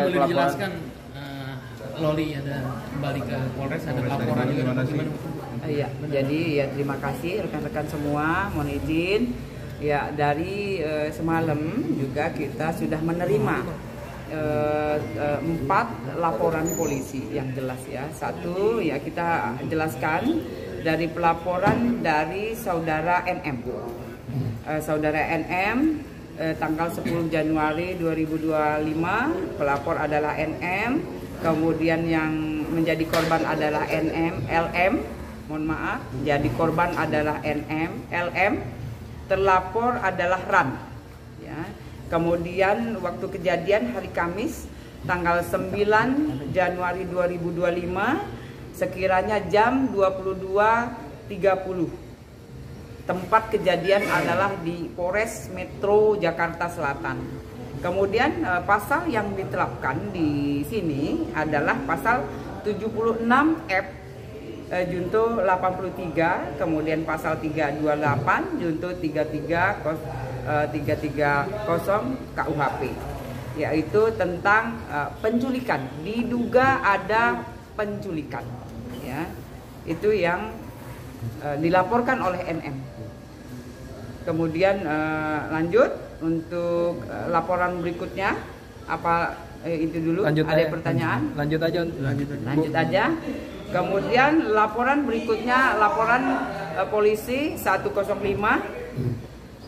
boleh dijelaskan Loli ada kembali ke Polres, ada laporan juga bagaimana? Iya, jadi ya terima kasih rekan-rekan semua, mohon izin. Ya dari semalam juga kita sudah menerima 4 laporan polisi yang jelas ya. Satu ya kita jelaskan dari pelaporan dari saudara NM. Saudara NM tanggal 10 Januari 2025 pelapor adalah NM, kemudian yang menjadi korban adalah LM, mohon maaf, jadi korban adalah LM, terlapor adalah RAN ya. Kemudian waktu kejadian hari Kamis tanggal 9 Januari 2025 sekiranya jam 22.30. Tempat kejadian adalah di Polres Metro Jakarta Selatan. Kemudian pasal yang diterapkan di sini adalah pasal 76F junto 83, kemudian pasal 328 junto 330 KUHP, yaitu tentang penculikan, diduga ada penculikan ya. Itu yang dilaporkan oleh NM. Kemudian lanjut untuk laporan berikutnya apa itu dulu? Lanjut ada aja. pertanyaan? Lanjut aja. Lanjut aja. Kemudian laporan berikutnya laporan polisi 105.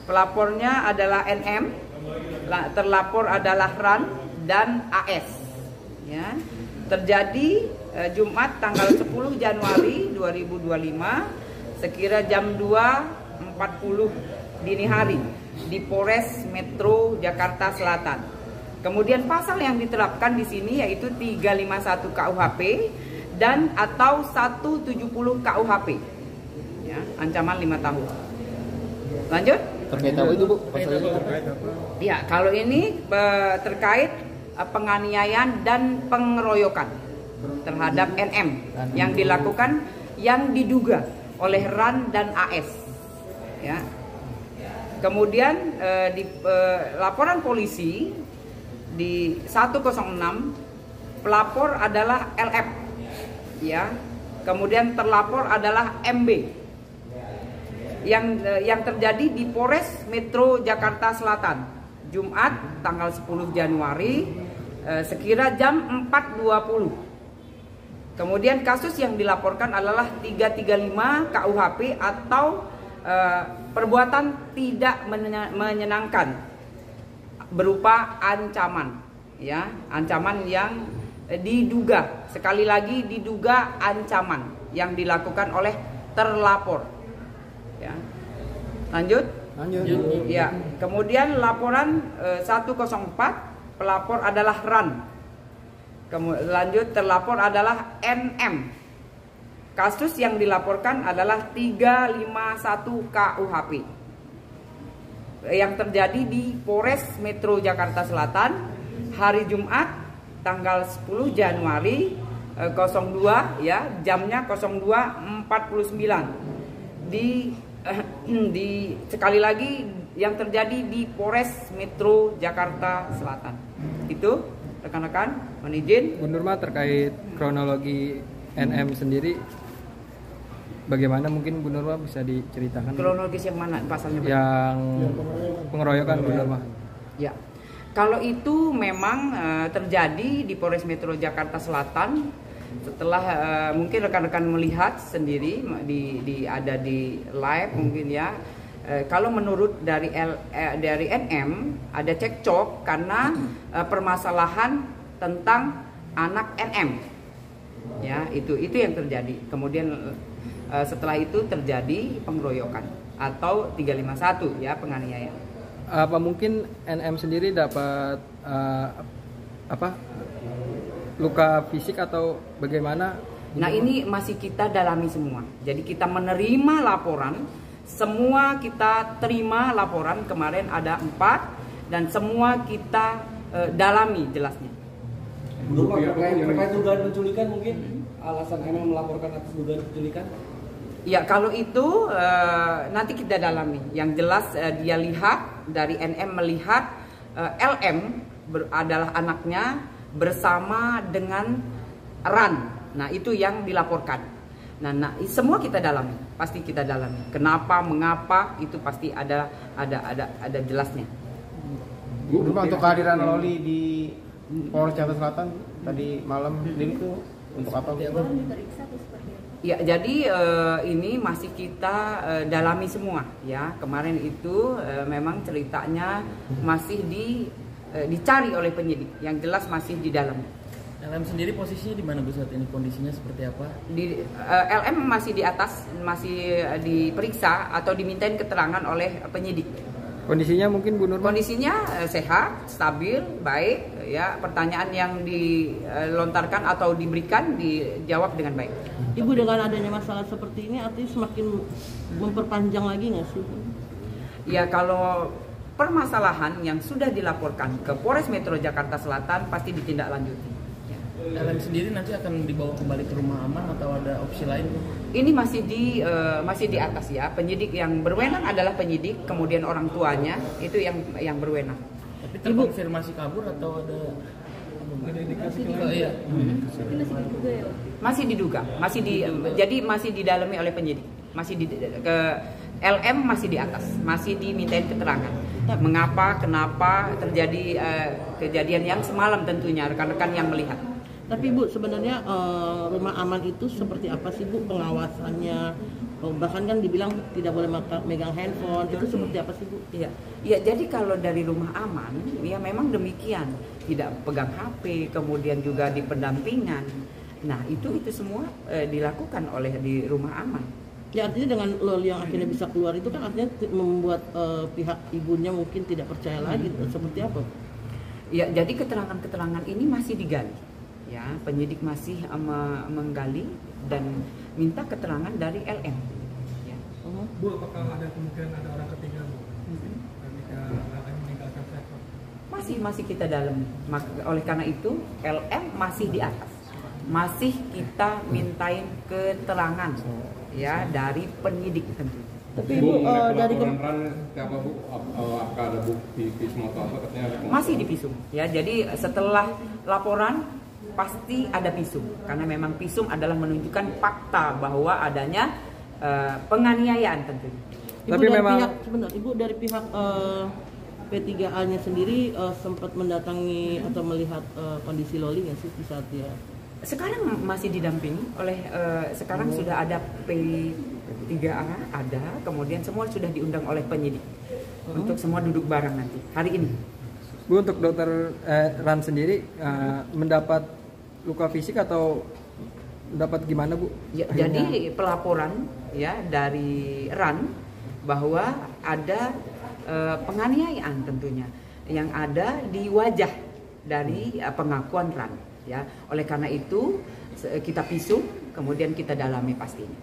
Pelapornya adalah NM, terlapor adalah RAN dan AS. Ya. Terjadi Jumat tanggal 10 Januari 2025 sekira jam 2.40 dini hari di Polres Metro Jakarta Selatan. Kemudian pasal yang diterapkan di sini yaitu 351 KUHP dan atau 170 KUHP. Ya, ancaman 5 tahun. Lanjut? Terkait apa itu, Bu? Ya, kalau ini terkait penganiayaan dan pengeroyokan terhadap NM yang dilakukan yang diduga oleh RAN dan AS. Ya. Kemudian di laporan polisi di 106 pelapor adalah LF. Ya. Kemudian terlapor adalah MB. Yang terjadi di Polres Metro Jakarta Selatan Jumat tanggal 10 Januari sekira jam 4.20. Kemudian kasus yang dilaporkan adalah 335 KUHP atau perbuatan tidak menyenangkan berupa ancaman ya, ancaman yang diduga, sekali lagi diduga ancaman yang dilakukan oleh terlapor ya. Lanjut? Ya. Kemudian laporan 104 pelapor adalah RAN. Lanjut terlapor adalah NM. Kasus yang dilaporkan adalah 351 KUHP yang terjadi di Polres Metro Jakarta Selatan hari Jumat tanggal 10 Januari 02 ya, jamnya 02.49 di sekali lagi yang terjadi di Polres Metro Jakarta Selatan. Itu rekan-rekan, mohon izin. Bu Nurma, terkait kronologi NM sendiri bagaimana, mungkin Bu Nurma bisa diceritakan? Kronologis yang mana pasalnya? Yang pengeroyokan Bu Nurma. Ya. Kalau itu memang terjadi di Polres Metro Jakarta Selatan setelah mungkin rekan-rekan melihat sendiri ada di live mungkin ya. Kalau menurut dari NM ada cekcok karena permasalahan tentang anak NM. Ya, itu yang terjadi. Kemudian setelah itu terjadi pengeroyokan atau 351 ya, penganiayaan. Apa mungkin NM sendiri dapat luka fisik atau bagaimana? Nah, ini masih kita dalami semua. Jadi kita menerima laporan, semua kita terima laporan, kemarin ada 4 dan semua kita dalami jelasnya. Terkait dugaan penculikan, mungkin alasan NM melaporkan atas dugaan penculikan? Ya, kalau itu nanti kita dalami. Yang jelas dia lihat, dari NM melihat LM adalah anaknya bersama dengan RAN. Nah, itu yang dilaporkan. Nah, semua kita dalami, pasti kita dalami. Kenapa, mengapa, itu pasti ada jelasnya. Bu, untuk kehadiran Loli di Polres Jakarta Selatan tadi malam ini tuh untuk apa? Ya, jadi ini masih kita dalami semua ya. Kemarin itu memang ceritanya masih dicari oleh penyidik. Yang jelas masih di dalam. LM sendiri posisinya di mana Bu saat ini, kondisinya seperti apa? LM masih di atas, masih diperiksa atau dimintain keterangan oleh penyidik. Kondisinya mungkin Bu Nurma? Kondisinya sehat, stabil, baik. Ya, pertanyaan yang dilontarkan atau diberikan dijawab dengan baik. Ibu, dengan adanya masalah seperti ini artinya semakin memperpanjang lagi nggak sih? Ya, kalau permasalahan yang sudah dilaporkan ke Polres Metro Jakarta Selatan pasti ditindaklanjuti. Ya. LM sendiri nanti akan dibawa kembali ke rumah aman atau ada opsi lain? Ini masih di atas ya. Penyidik yang berwenang adalah penyidik, kemudian orang tuanya itu yang berwenang. Tapi terkonfirmasi kabur atau ada indikasi? Iya. Masih diduga, jadi masih didalami oleh penyidik. Ke LM masih di atas, masih dimintain keterangan. Mengapa, kenapa terjadi kejadian yang semalam, tentunya rekan-rekan yang melihat. Tapi Bu, sebenarnya rumah aman itu seperti apa sih Bu pengawasannya? Bahkan kan dibilang tidak boleh megang handphone, itu seperti apa sih Bu? Iya, jadi kalau dari rumah aman, ya memang demikian. Tidak pegang HP, kemudian juga di pendampingan. Nah, itu semua dilakukan oleh di rumah aman. Ya, artinya dengan Loli yang akhirnya bisa keluar itu kan artinya membuat pihak ibunya mungkin tidak percaya lagi. Seperti apa? Ya, jadi keterangan-keterangan ini masih digali. Ya, penyidik masih menggali dan minta keterangan dari LM. Ya. Bu, apakah ada kemungkinan ada orang ketiga, Bu? Ketika LM meninggalkan sektor? Masih kita dalam. Oleh karena itu, LM masih di atas. Masih kita mintain keterangan ya dari penyidik tentu. Tapi Bu, dari apa Bu? Apakah ada bukti visum atau apa? Katanya masih di visum. Ya, jadi setelah laporan pasti ada visum, karena memang visum adalah menunjukkan fakta bahwa adanya penganiayaan tentunya. Tapi memang Ibu dari pihak P3A-nya sendiri sempat mendatangi atau melihat kondisi Loli nggak sih di saat dia? Sekarang masih didampingi oleh sekarang sudah ada P3A ada, kemudian semua sudah diundang oleh penyidik untuk semua duduk bareng nanti hari ini. Bu, untuk dokter Ran sendiri mendapat luka fisik atau dapat gimana Bu? Ya, jadi pelaporan ya dari RAN bahwa ada penganiayaan tentunya yang ada di wajah dari pengakuan RAN ya. Oleh karena itu kita visum, kemudian kita dalami pastinya.